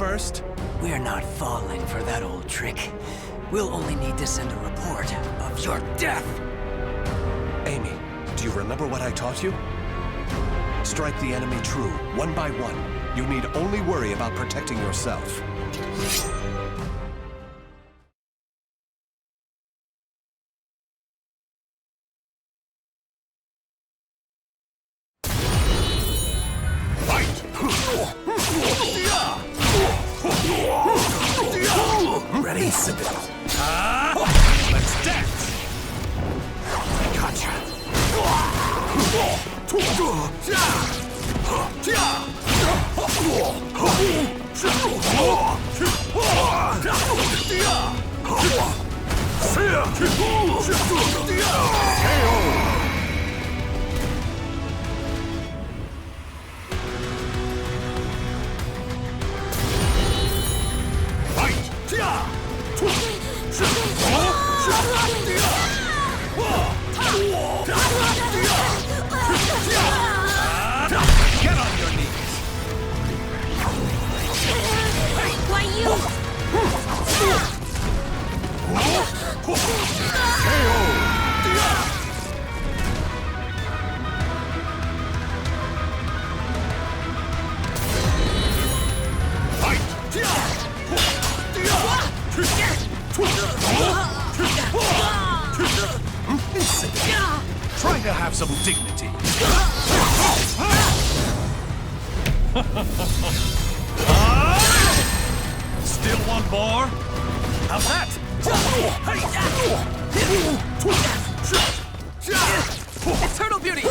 first? We're not falling for that old trick. We'll only need to send a report of your death. Amy, do you remember what I taught you? Strike the enemy true, one by one. You need only worry about protecting yourself. Ready? Let's dance! Gotcha. Get on your knees! Why you? Try to have some dignity. Still want more? How's that? Eternal beauty!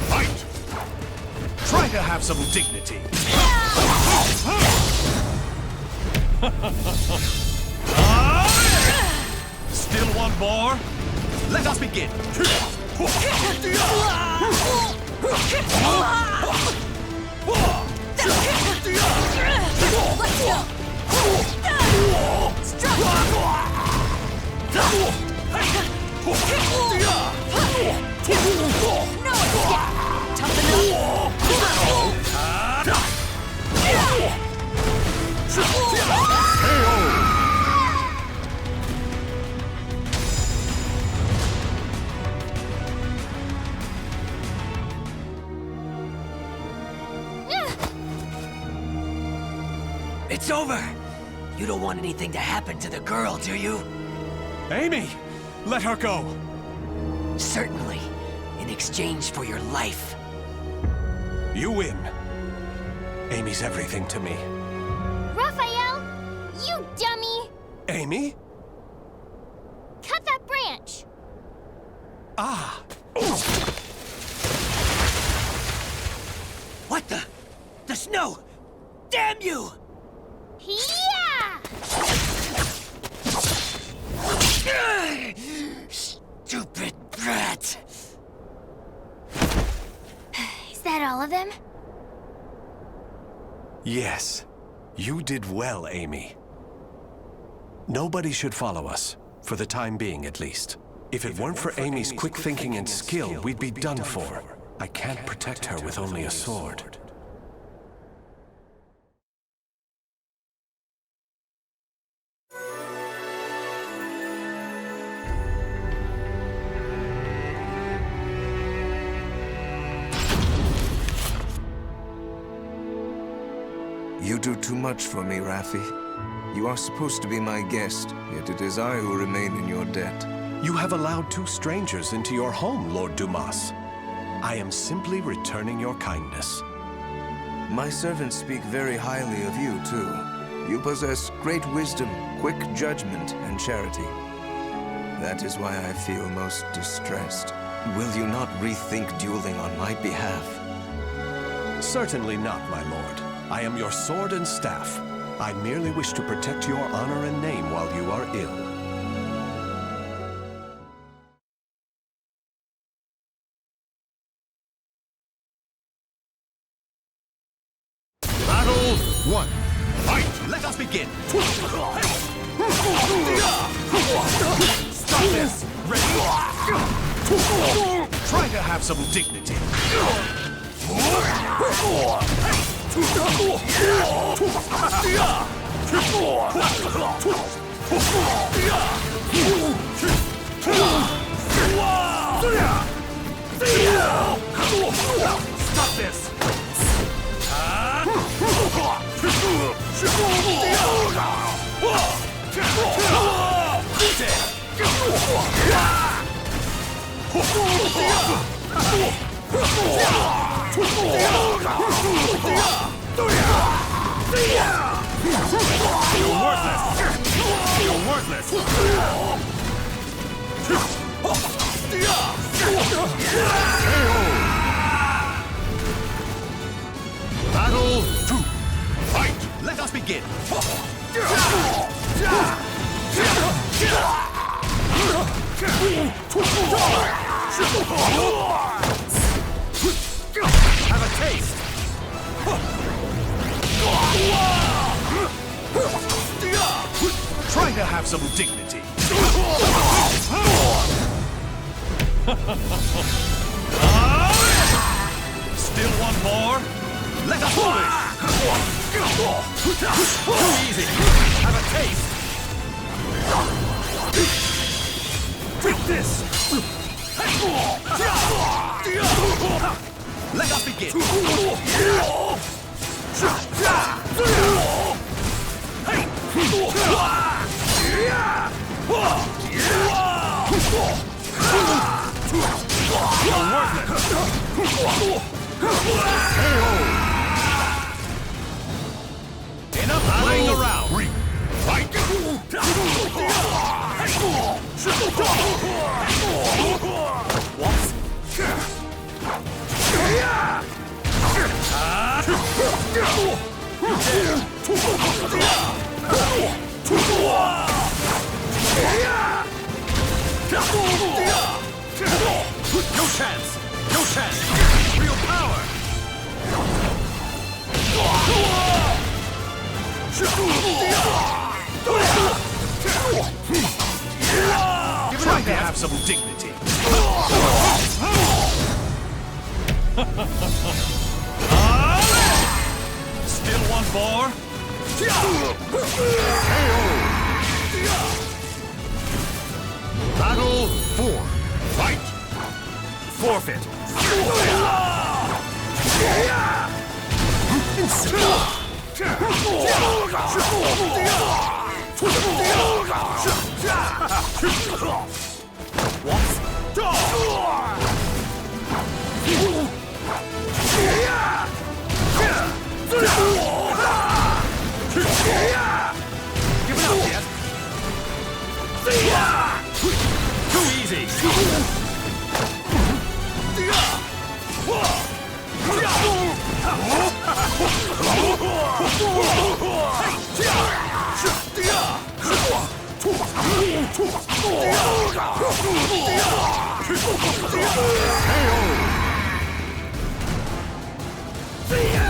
Fight! Try to have some dignity. Still want more? Let us begin. Let's go! No escape! Tough It's over! You don't want anything to happen to the girl, do you? Amy! Let her go! Certainly. In exchange for your life. You win. Amy's everything to me. Raphael! You dummy! Amy? Cut that branch! Ah! What the? The snow! Damn you! Yeah! Stupid brat! Is that all of them? Yes. You did well, Amy. Nobody should follow us, for the time being at least. If it weren't for Amy's quick thinking and skill, we'd be done for. I can't protect her with only a sword. You do too much for me, Raffi. You are supposed to be my guest, yet it is I who remain in your debt. You have allowed two strangers into your home, Lord Dumas. I am simply returning your kindness. My servants speak very highly of you, too. You possess great wisdom, quick judgment, and charity. That is why I feel most distressed. Will you not rethink dueling on my behalf? Certainly not, my lord. I am your sword and staff. I merely wish to protect your honor and name while you are ill. Battle 1. Fight! Let us begin! Stop this! Ready? Try to have some dignity. Stop this! You're worthless! You're worthless! Battle 2. Fight! Let us begin! Have a taste! Try to have some dignity. Still one more? Let us finish! Too easy! Have a taste! Take this! Let us begin! You're worthless! Enough playing around! Fight! What? No chance! No chance! Real power! Try to have some dignity. Still one more? Battle 4. Fight! Forfeit. Give it up yet? Too easy.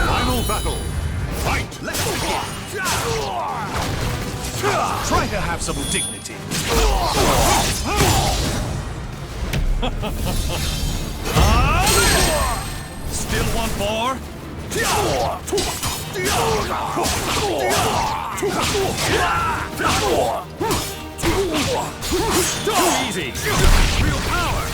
Final battle. Fight. Let's begin. Try to have some dignity. Still one more? Too easy! Real power!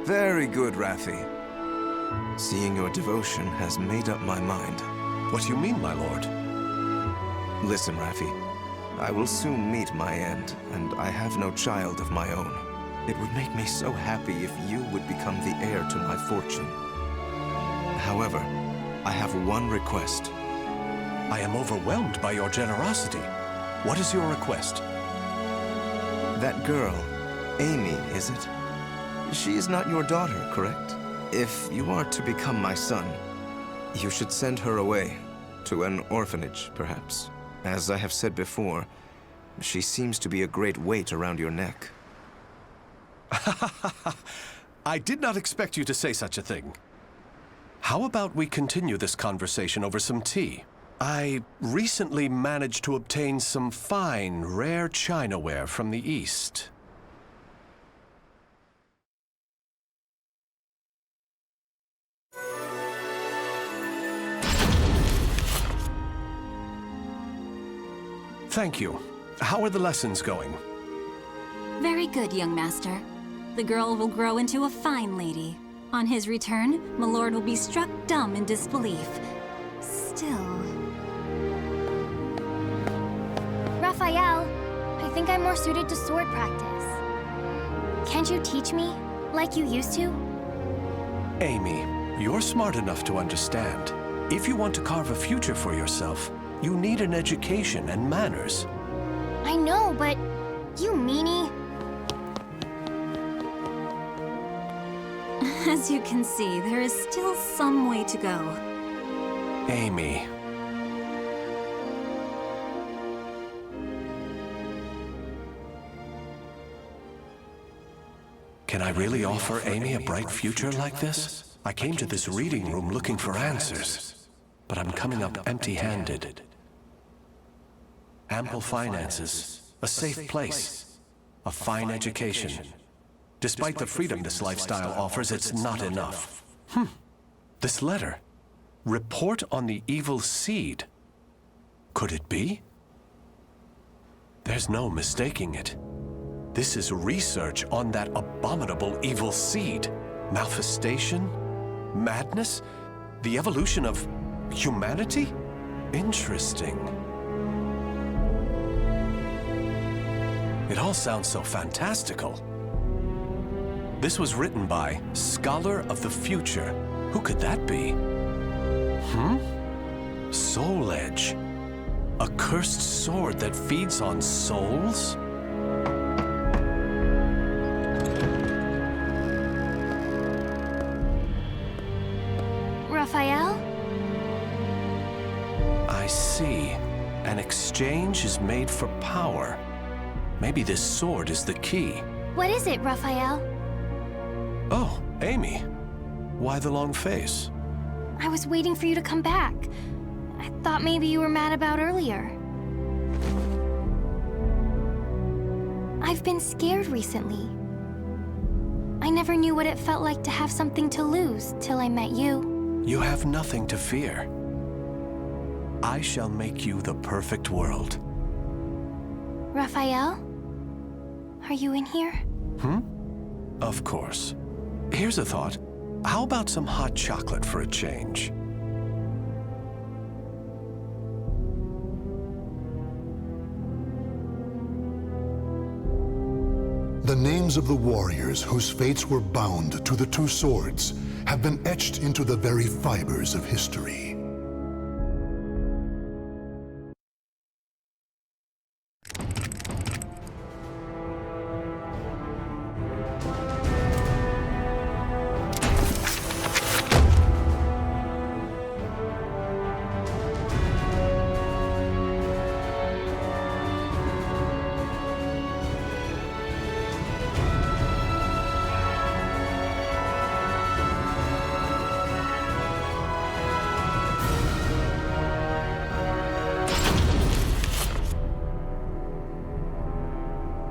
Very good, Raffi. Seeing your devotion has made up my mind. What do you mean, my lord? Listen, Raffi. I will soon meet my end, and I have no child of my own. It would make me so happy if you would become the heir to my fortune. However, I have one request. I am overwhelmed by your generosity. What is your request? That girl, Amy, is it? She is not your daughter, correct? If you are to become my son, you should send her away, to an orphanage, perhaps. As I have said before, She seems to be a great weight around your neck. I did not expect you to say such a thing. How about we continue this conversation over some tea? I recently managed to obtain some fine, rare chinaware from the East. Thank you. How are the lessons going? Very good, young master. The girl will grow into a fine lady. On his return, Milord will be struck dumb in disbelief. Still... Raphael, I think I'm more suited to sword practice. Can't you teach me, like you used to? Amy, you're smart enough to understand. If you want to carve a future for yourself, you need an education and manners. I know, but you meanie. As you can see, there is still some way to go. Amy. Can I really offer Amy a bright future like this? I came to this reading room looking for answers, but I'm coming up empty-handed. Ample finances, a safe place, a fine education. Despite the freedom this lifestyle offers, it's not enough. This letter. Report on the evil seed. Could it be? There's no mistaking it. This is research on that abominable evil seed. Malfestation? Madness? The evolution of humanity? Interesting. It all sounds so fantastical. This was written by Scholar of the Future. Who could that be? Soul Edge. A cursed sword that feeds on souls? Raphael? I see. An exchange is made for power. Maybe this sword is the key. What is it, Raphael? Oh, Amy. Why the long face? I was waiting for you to come back. I thought maybe you were mad about earlier. I've been scared recently. I never knew what it felt like to have something to lose till I met you. You have nothing to fear. I shall make you the perfect world. Raphael? Are you in here? Of course. Here's a thought. How about some hot chocolate for a change? The names of the warriors whose fates were bound to the two swords have been etched into the very fibers of history.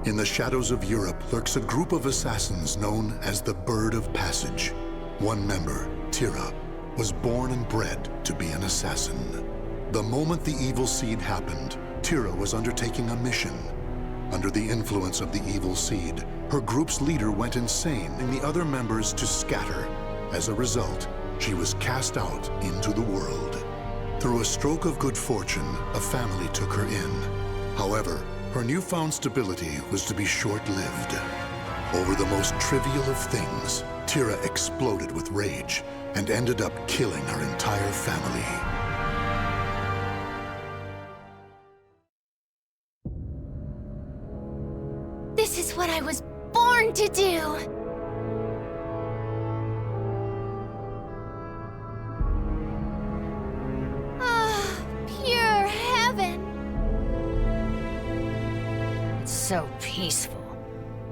In the shadows of Europe lurks a group of assassins known as the Bird of Passage. One member, Tira, was born and bred to be an assassin. The moment the evil seed happened, Tira was undertaking a mission. Under the influence of the evil seed, her group's leader went insane, and the other members to scatter. As a result, she was cast out into the world. Through a stroke of good fortune, a family took her in. However, her newfound stability was to be short-lived. Over the most trivial of things, Tira exploded with rage and ended up killing her entire family. This is what I was born to do! Ah, pure heaven! So peaceful.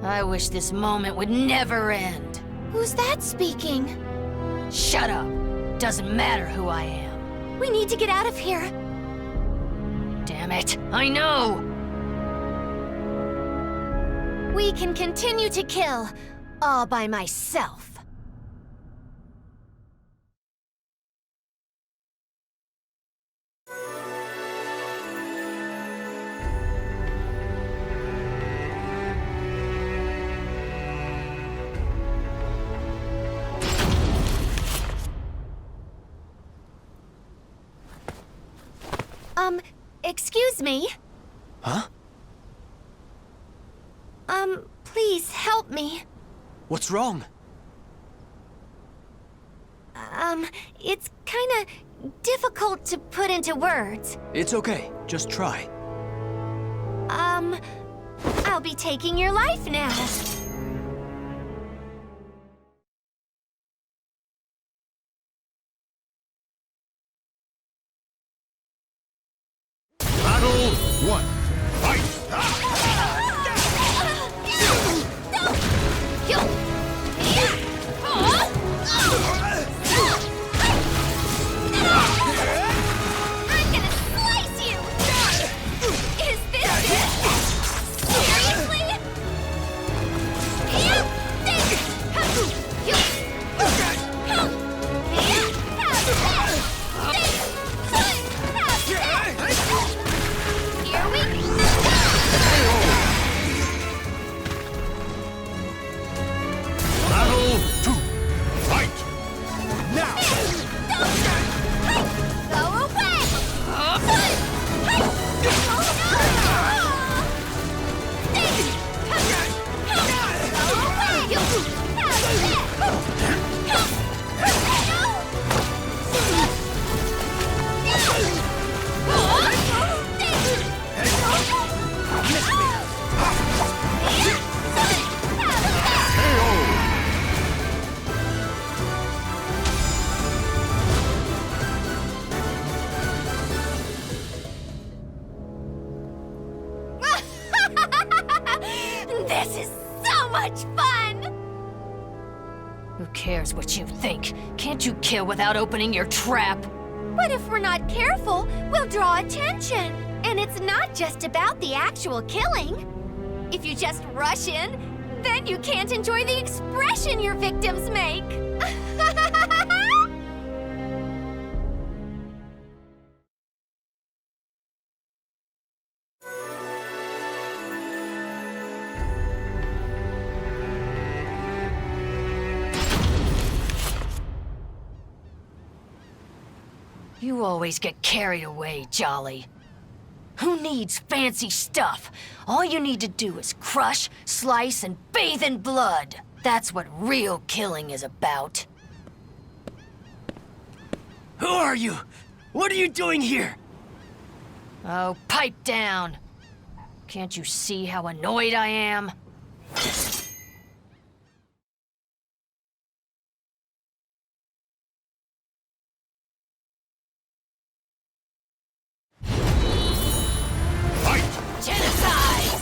I wish this moment would never end. Who's that speaking? Shut up. Doesn't matter who I am. We need to get out of here. Damn it, I know! We can continue to kill, all by myself. Excuse me? Huh? Please help me. What's wrong? It's kinda difficult to put into words. It's okay. Just try. I'll be taking your life now. Battle 1. Fight! I'm gonna slice you! Is this it? Seriously? Here we go! Battle 2. Fight! Now! Go away! This is so much fun! Who cares what you think? Can't you kill without opening your trap? But if we're not careful, we'll draw attention. And it's not just about the actual killing. If you just rush in, then you can't enjoy the expression your victims make. You always get carried away, Jolly. Who needs fancy stuff? All you need to do is crush, slice, and bathe in blood. That's what real killing is about. Who are you? What are you doing here? Oh, pipe down. Can't you see how annoyed I am? Genocide!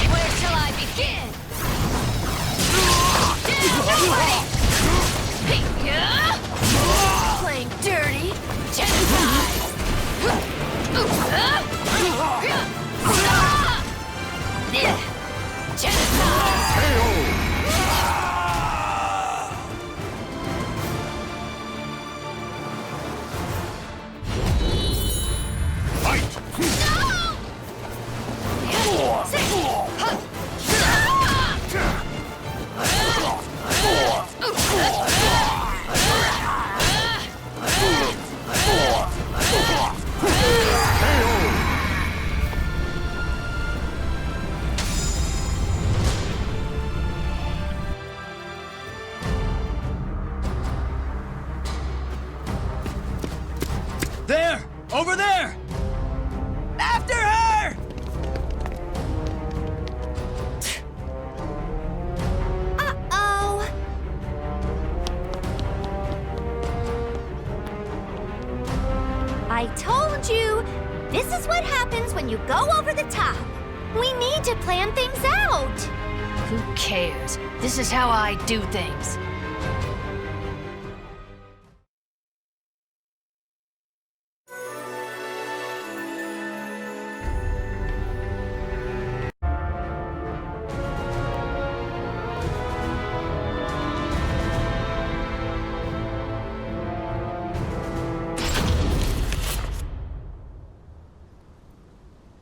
Where shall I begin? Playing dirty? Genocide! is what happens when you go over the top. We need to plan things out. Who cares? This is how I do things.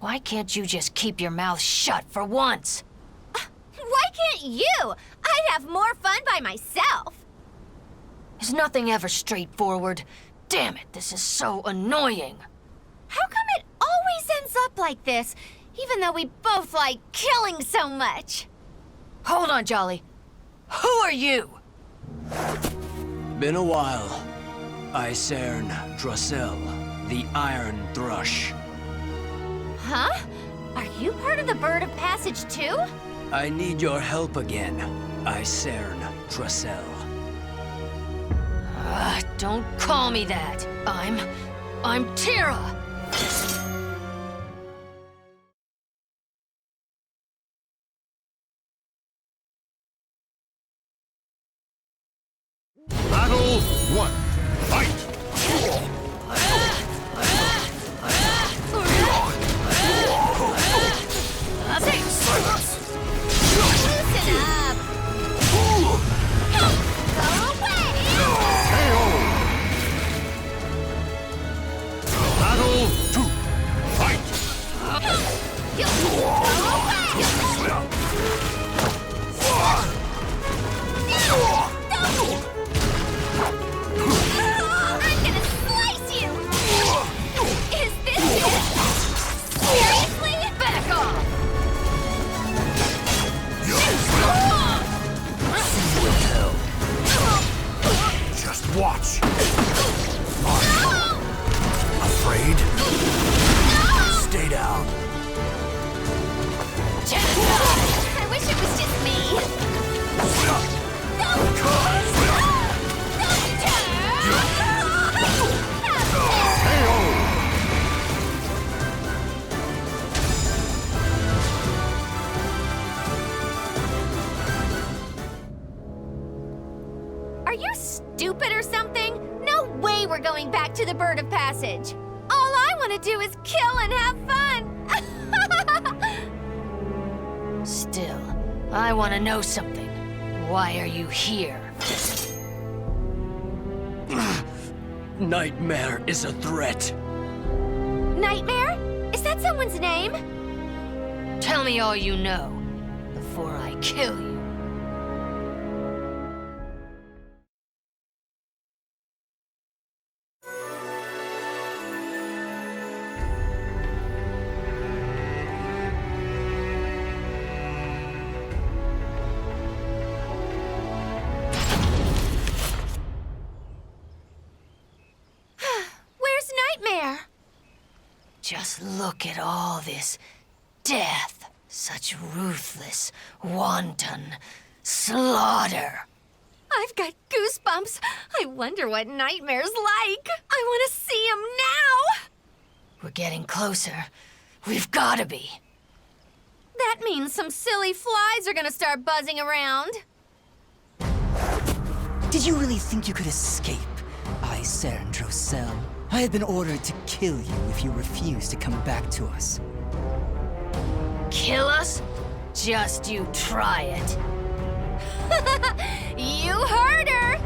Why can't you just keep your mouth shut for once? Why can't you? I'd have more fun by myself. Is nothing ever straightforward? Damn it, this is so annoying. How come it always ends up like this, even though we both like killing so much? Hold on, Jolly. Who are you? Been a while. Icern Drossel, the Iron Thrush. Huh? Are you part of the Bird of Passage too? I need your help again, Icern Drossel. Don't call me that. I'm Tira. Battle 1. Fight! Loosen up! Go away! Battle 2. Fight! Go I'm gonna slice you! Is this it? Seriously? Back off! Just watch. No! Afraid? Stay down. I wish it was just me. Are you stupid or something? No way we're going back to the Bird of Passage. All I want to do is kill and have fun. Still, I want to know something. Why are you here? Nightmare is a threat. Nightmare? Is that someone's name? Tell me all you know before I kill you. Where's Nightmare? Just look at all this death. Such ruthless, wanton slaughter. I've got goosebumps. I wonder what Nightmare's like. I want to see him now. We're getting closer. We've gotta be. That means some silly flies are gonna start buzzing around. Did you really think you could escape, Icern Drossel? I had been ordered to kill you if you refused to come back to us. Kill us? Just you try it. You heard her.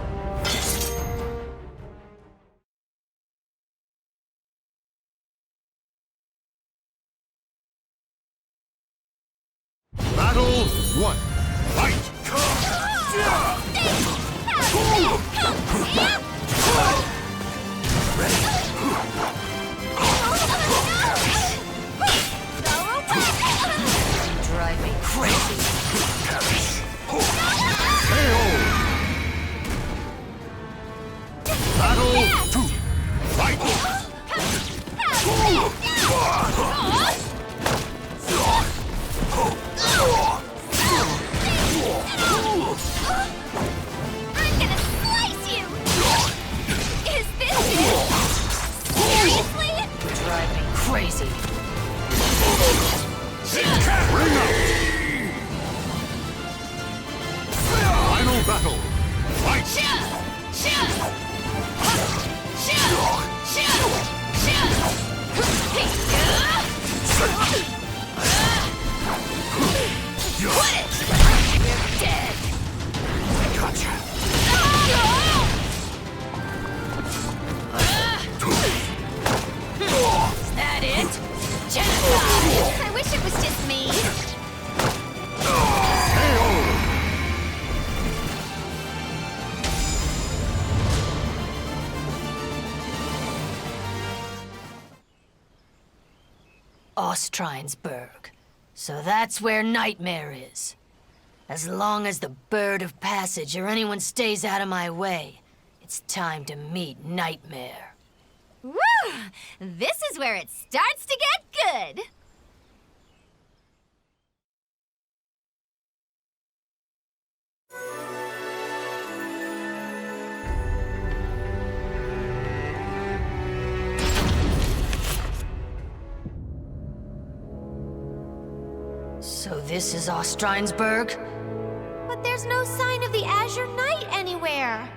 Battle 1. Fight! Drive me crazy. Battle 2. Fight! Ostrinesburg. So that's where Nightmare is. As long as the Bird of Passage or anyone stays out of my way, it's time to meet Nightmare. Woo! This is where it starts to get good! So this is Ostrinesburg? But there's no sign of the Azure Knight anywhere.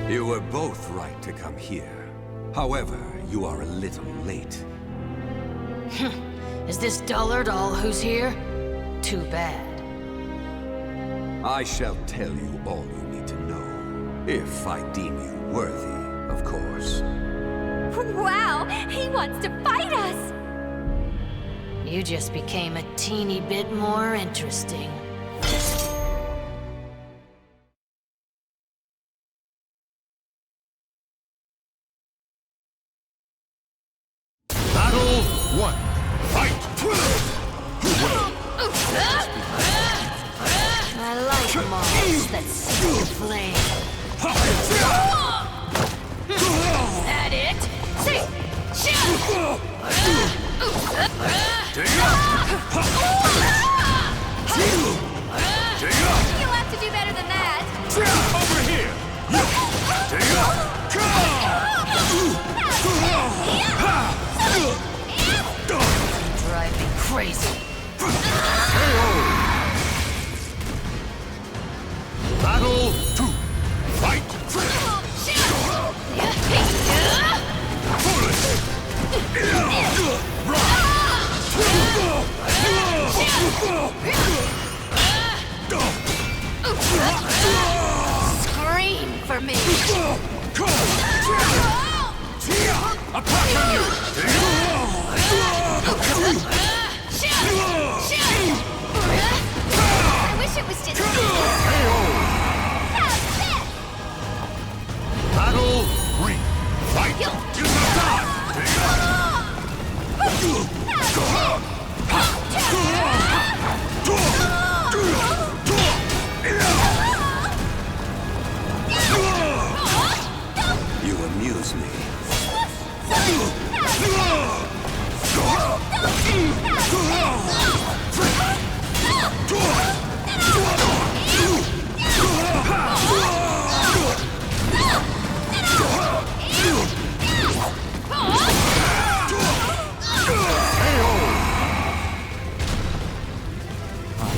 You were both right to come here. However, you are a little late. Is this dullard all who's here? Too bad. I shall tell you all you need to know. If I deem you worthy, of course. Wow, he wants to fight us! You just became a teeny bit more interesting. Battle 1. Fight! I like mobs that see the flame. That it? See? You'll have to do better than that. Over here! Drive me crazy. Battle 2. Fight! Scream for me. Attack on you! I wish it was just Battle 3. Fight! You You amuse me.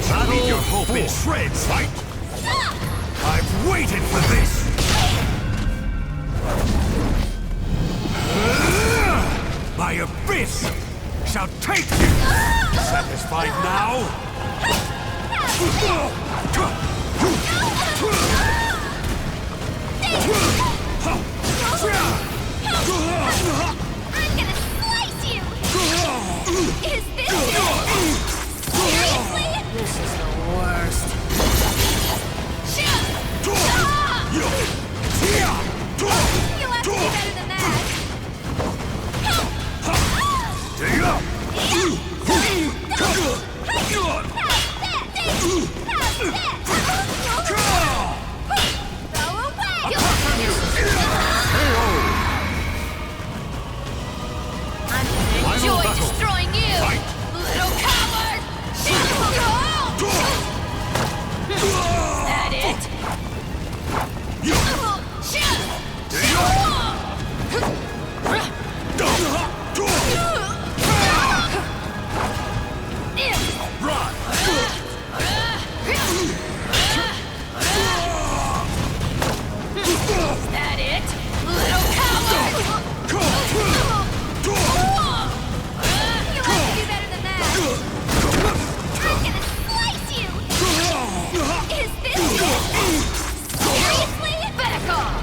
Battle your hope in shreds! Fight! I've waited for this! My abyss shall take you! Satisfied now? I'm gonna slice you! Is this it? Seriously? This is the worst. You'll have to do better than that. I'm gonna enjoy destroying you, little coward! Is that it? Is that it? Little coward! You'll have to do better than that. I'm gonna slice you! Is this it? Seriously? Back off!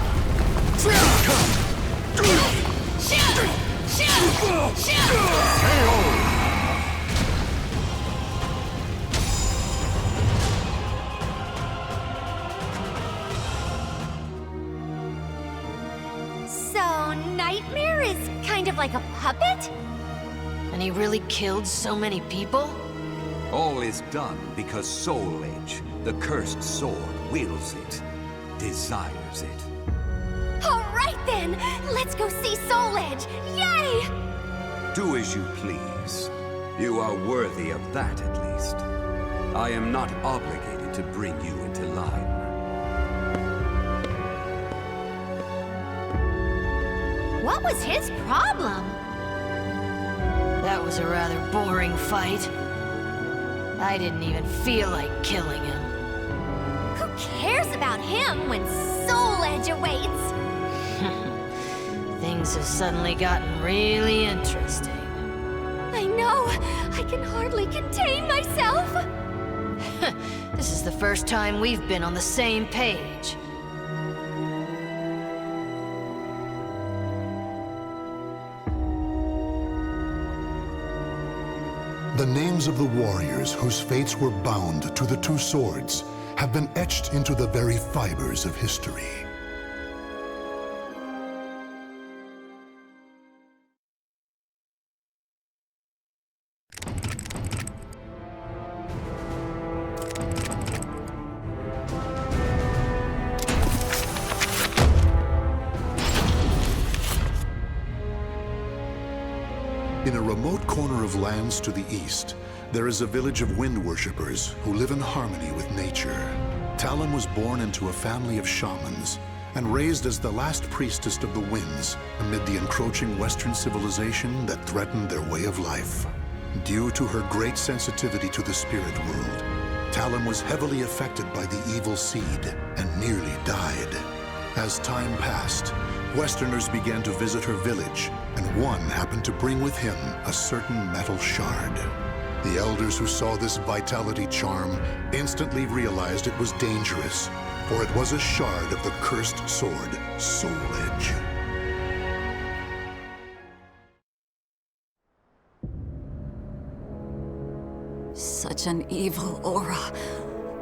like a puppet? And he really killed so many people? All is done because Soul Edge, the cursed sword, wills it, desires it. All right then! Let's go see Soul Edge! Yay! Do as you please. You are worthy of that, at least. I am not obligated to bring you into line. What was his problem? That was a rather boring fight. I didn't even feel like killing him. Who cares about him when Soul Edge awaits? Things have suddenly gotten really interesting. I know! I can hardly contain myself! This is the first time we've been on the same page. The names of the warriors whose fates were bound to the two swords have been etched into the very fibers of history. In a remote corner of lands to the east, there is a village of wind worshippers who live in harmony with nature. Talon was born into a family of shamans and raised as the last priestess of the winds amid the encroaching Western civilization that threatened their way of life. Due to her great sensitivity to the spirit world, Talon was heavily affected by the evil seed and nearly died. As time passed, Westerners began to visit her village, and one happened to bring with him a certain metal shard. The elders who saw this vitality charm instantly realized it was dangerous, for it was a shard of the cursed sword, Soul Edge. Such an evil aura.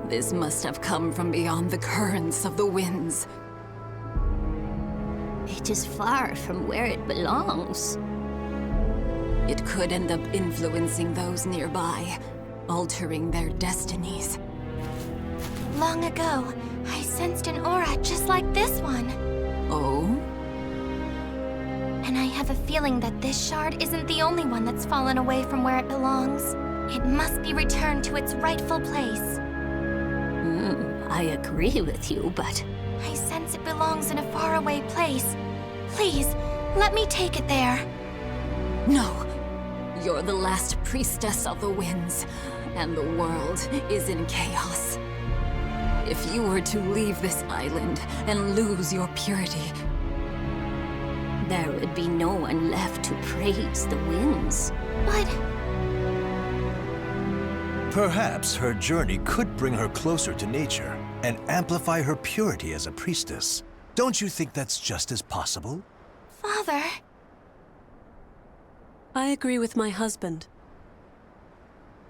This must have come from beyond the currents of the winds. It is far from where it belongs. It could end up influencing those nearby, altering their destinies. Long ago, I sensed an aura just like this one. Oh? And I have a feeling that this shard isn't the only one that's fallen away from where it belongs. It must be returned to its rightful place. I agree with you, but... I sense it belongs in a faraway place. Please, let me take it there. No! You're the last priestess of the winds, and the world is in chaos. If you were to leave this island and lose your purity... there would be no one left to praise the winds. But... Perhaps her journey could bring her closer to nature and amplify her purity as a priestess. Don't you think that's just as possible? Father... I agree with my husband.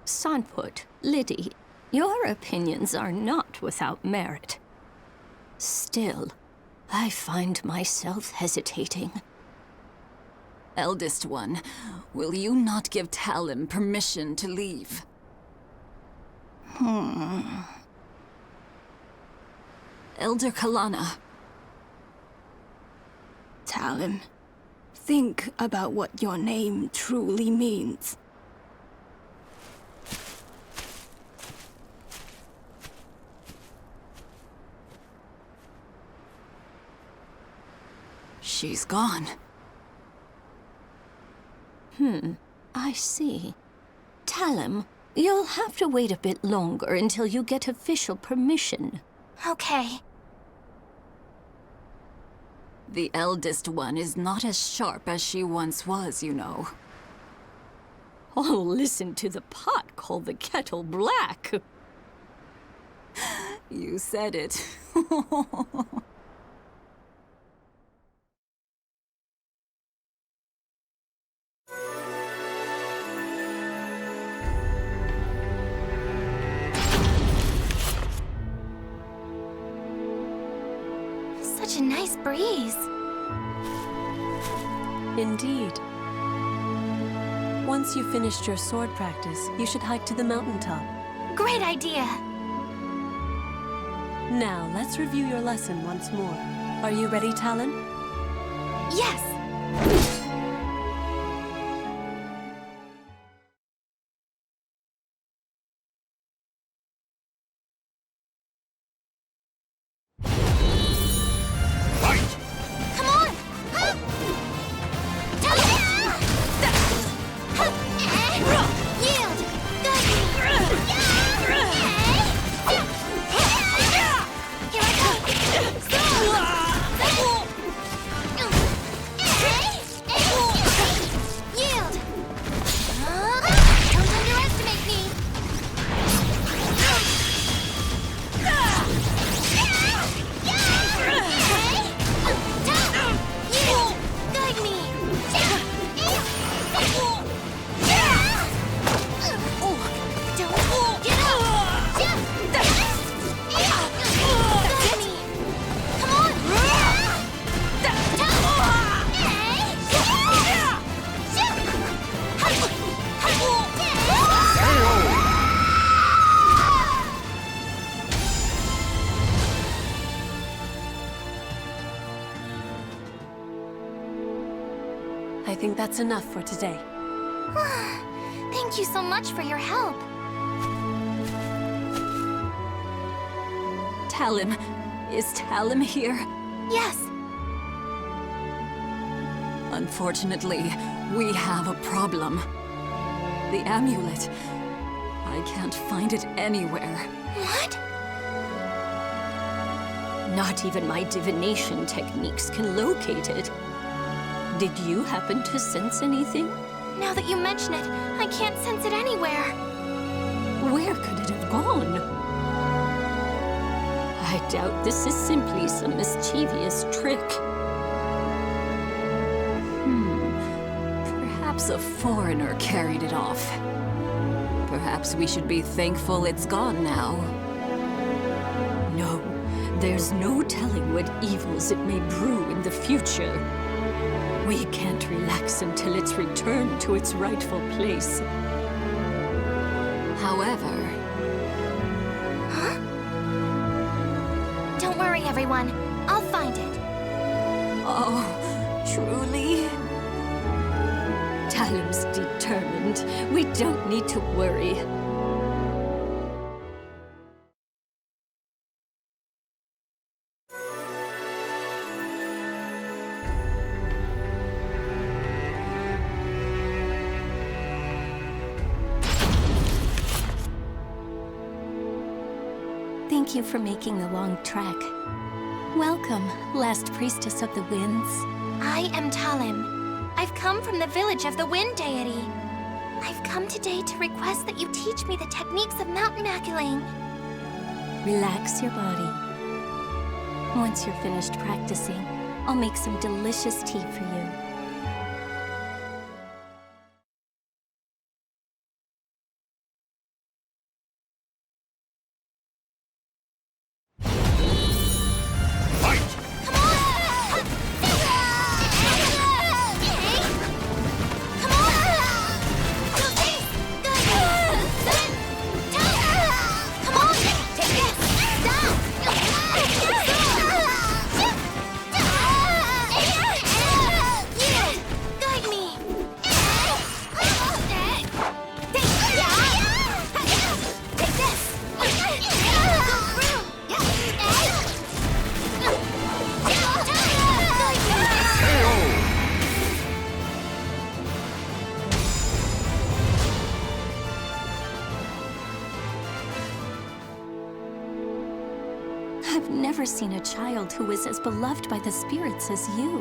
Sonput, Liddy, your opinions are not without merit. Still, I find myself hesitating. Eldest one, will you not give Talon permission to leave? Elder Kalana. Talon, think about what your name truly means. She's gone. I see. Talon, you'll have to wait a bit longer until you get official permission. Okay. The eldest one is not as sharp as she once was, you know. Oh, listen to the pot call the kettle black. You said it. Such a nice breeze. Indeed. Once you've finished your sword practice, you should hike to the mountaintop. Great idea. Now, let's review your lesson once more. Are you ready, Talon? Yes. I think that's enough for today. Thank you so much for your help. Talon, is Talon here? Yes. Unfortunately, we have a problem. The amulet. I can't find it anywhere. What? Not even my divination techniques can locate it. Did you happen to sense anything? Now that you mention it, I can't sense it anywhere. Where could it have gone? I doubt this is simply some mischievous trick. Perhaps a foreigner carried it off. Perhaps we should be thankful it's gone now. No, there's no telling what evils it may brew in the future. We can't relax until it's returned to its rightful place. However... Huh? Don't worry, everyone. I'll find it. Oh, truly? Talon's determined. We don't need to worry. Thank you for making the long trek. Welcome, last priestess of the winds. I am Talon. I've come from the village of the Wind Deity. I've come today to request that you teach me the techniques of mountain maculing. Relax your body. Once you're finished practicing, I'll make some delicious tea for you. I've never seen a child who was as beloved by the spirits as you.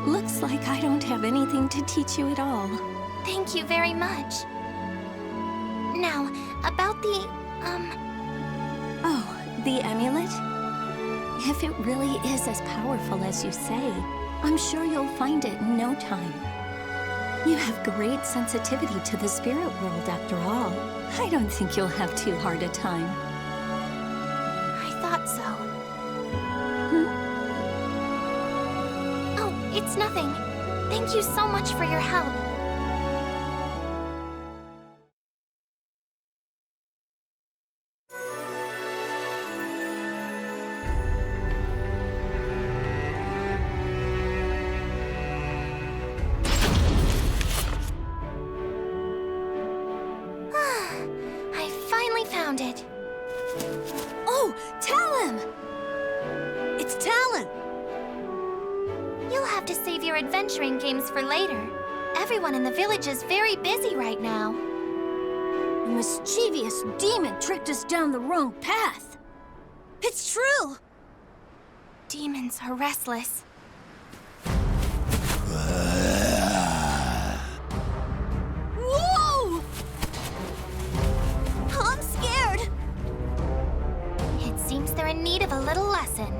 Looks like I don't have anything to teach you at all. Thank you very much. Now, about the, Oh, the amulet? If it really is as powerful as you say, I'm sure you'll find it in no time. You have great sensitivity to the spirit world, after all. I don't think you'll have too hard a time. I thought so. Hmm? Oh, it's nothing. Thank you so much for your help. found it. Oh, Talon! It's Talon! You'll have to save your adventuring games for later. Everyone in the village is very busy right now. A mischievous demon tricked us down the wrong path. It's true! Demons are restless. Whoa! I'm scared! It seems they're in need of a little lesson.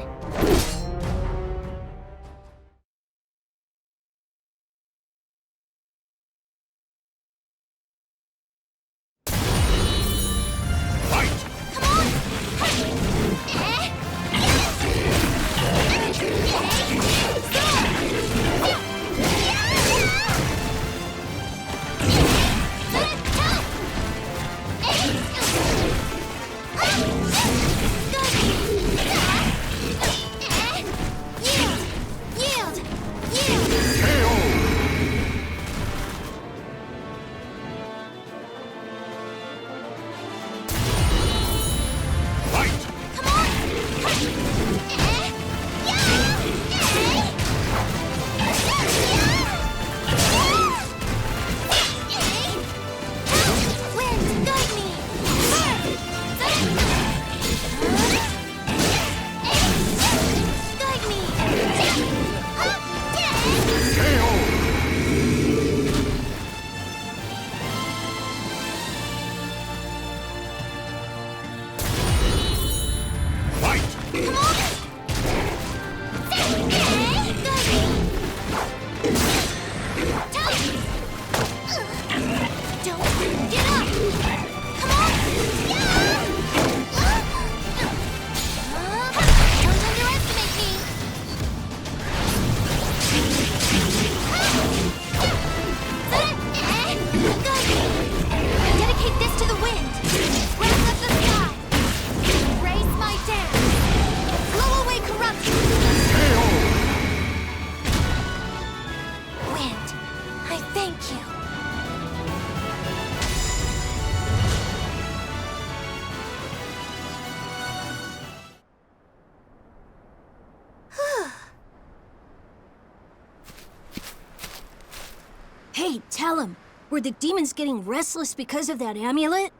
Hey, tell him. Were the demons getting restless because of that amulet?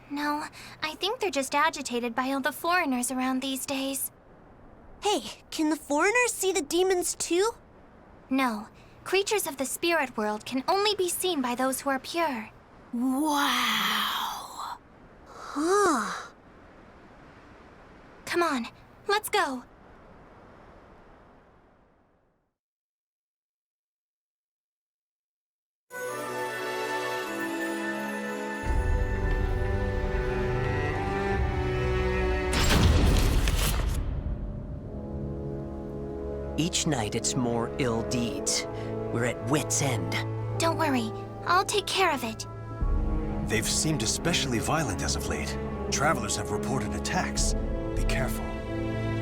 No, I think they're just agitated by all the foreigners around these days. Hey, can the foreigners see the demons too? No. Creatures of the spirit world can only be seen by those who are pure. Wow. Huh. Come on, let's go. Each night it's more ill deeds. We're at wit's end. Don't worry, I'll take care of it. They've seemed especially violent as of late. Travelers have reported attacks. Be careful.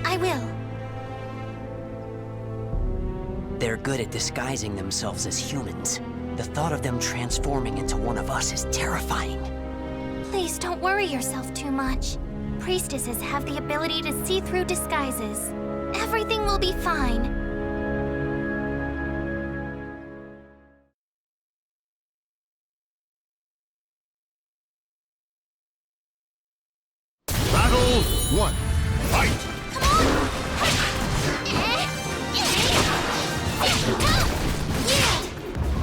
I will. They're good at disguising themselves as humans. The thought of them transforming into one of us is terrifying. Please don't worry yourself too much. Priestesses have the ability to see through disguises. Everything will be fine. Battle 1. Fight!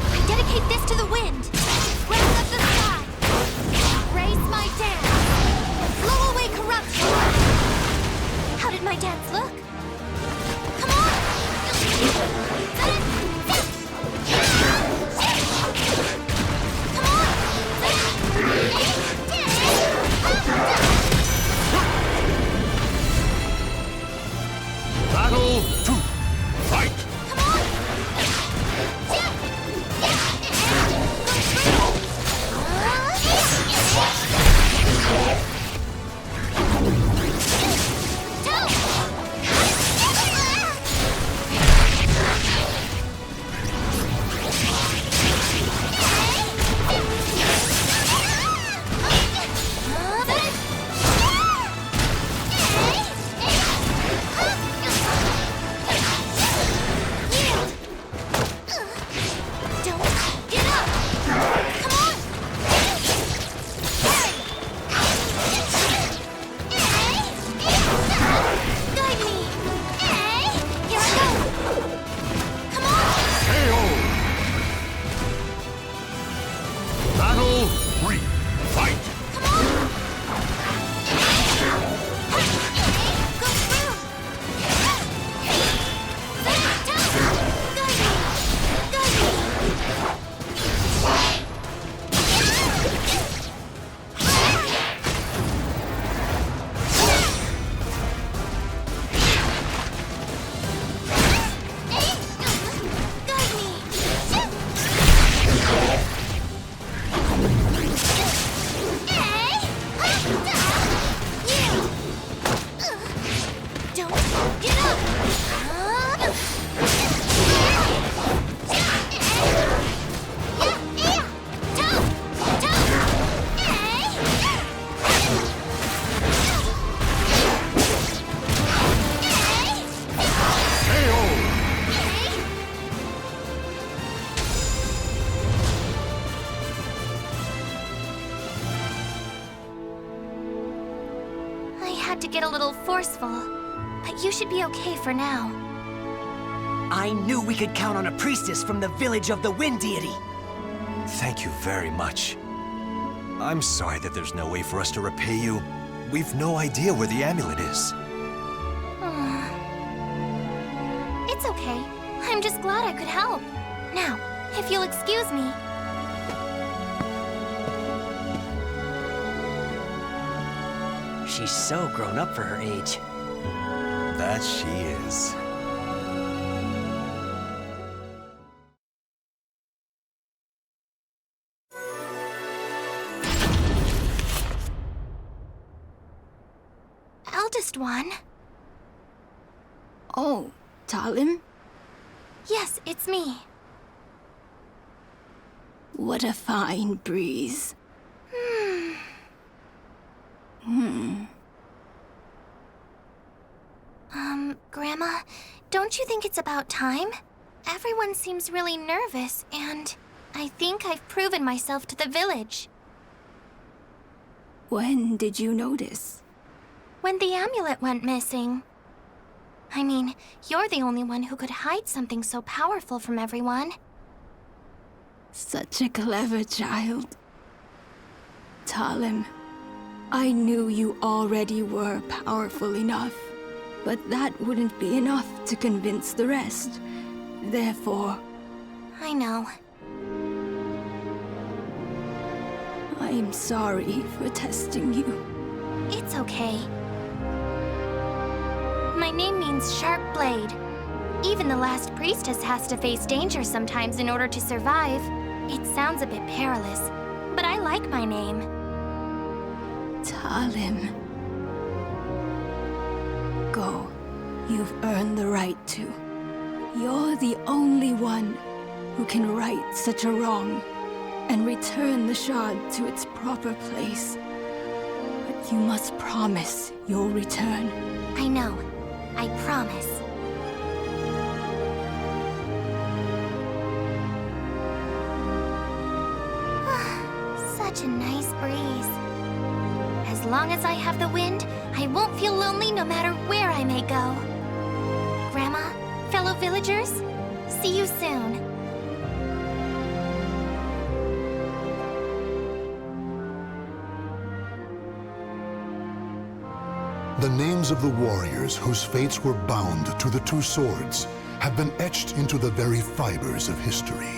I dedicate this to the wind. Raise up the sky. Raise my dance. Blow away corruption. How did my dance look? Come on! get a little forceful, but you should be okay for now. I knew we could count on a priestess from the village of the Wind Deity. Thank you very much. I'm sorry that there's no way for us to repay you. We've no idea where the amulet is. It's okay. I'm just glad I could help. Now, if you'll excuse me. She's so grown up for her age. That she is. Eldest one? Oh, Talim? Yes, it's me. What a fine breeze. Grandma, don't you think it's about time? Everyone seems really nervous, and I think I've proven myself to the village. When did you notice? When the amulet went missing. I mean, you're the only one who could hide something so powerful from everyone. Such a clever child. Talim, I knew you already were powerful enough, but that wouldn't be enough to convince the rest. Therefore... I know. I'm sorry for testing you. It's okay. My name means Sharp Blade. Even the last priestess has to face danger sometimes in order to survive. It sounds a bit perilous, but I like my name. Talim. Go. You've earned the right to. You're the only one who can right such a wrong and return the shard to its proper place. But you must promise you'll return. I know. I promise. Such a nice breeze. As long as I have the wind, I won't feel lonely no matter where I may go. Grandma, fellow villagers, see you soon. The names of the warriors whose fates were bound to the two swords have been etched into the very fibers of history.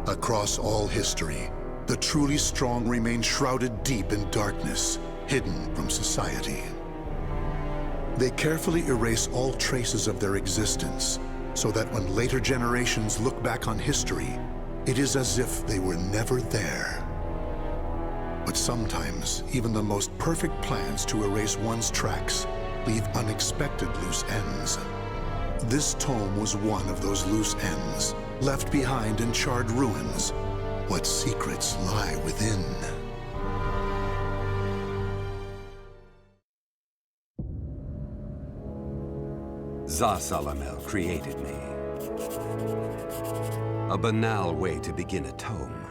Across all history, the truly strong remain shrouded deep in darkness, hidden from society. They carefully erase all traces of their existence, so that when later generations look back on history, it is as if they were never there. But sometimes, even the most perfect plans to erase one's tracks leave unexpected loose ends. This tome was one of those loose ends, left behind in charred ruins. What secrets lie within? Zasalamel created me. A banal way to begin a tome,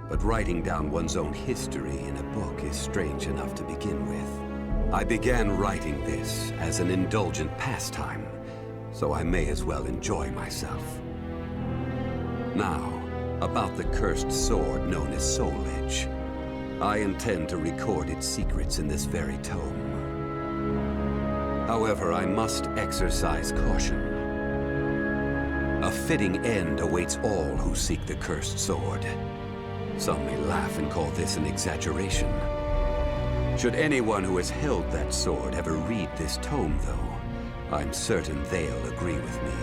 but writing down one's own history in a book is strange enough to begin with. I began writing this as an indulgent pastime, so I may as well enjoy myself. Now, about the cursed sword known as Soul Edge. I intend to record its secrets in this very tome. However, I must exercise caution. A fitting end awaits all who seek the cursed sword. Some may laugh and call this an exaggeration. Should anyone who has held that sword ever read this tome, though, I'm certain they'll agree with me.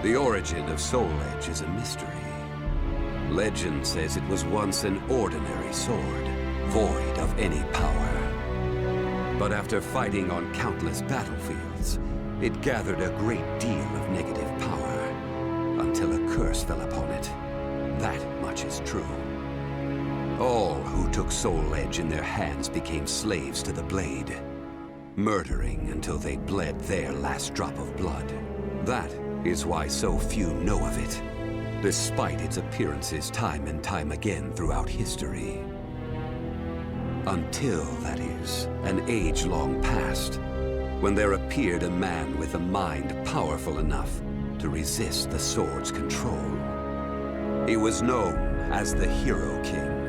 The origin of Soul Edge is a mystery. Legend says it was once an ordinary sword, void of any power. But after fighting on countless battlefields, it gathered a great deal of negative power, until a curse fell upon it. That much is true. All who took Soul Edge in their hands became slaves to the blade, murdering until they bled their last drop of blood. That is why so few know of it, despite its appearances time and time again throughout history. Until, that is, an age long past, when there appeared a man with a mind powerful enough to resist the sword's control. He was known as the Hero King.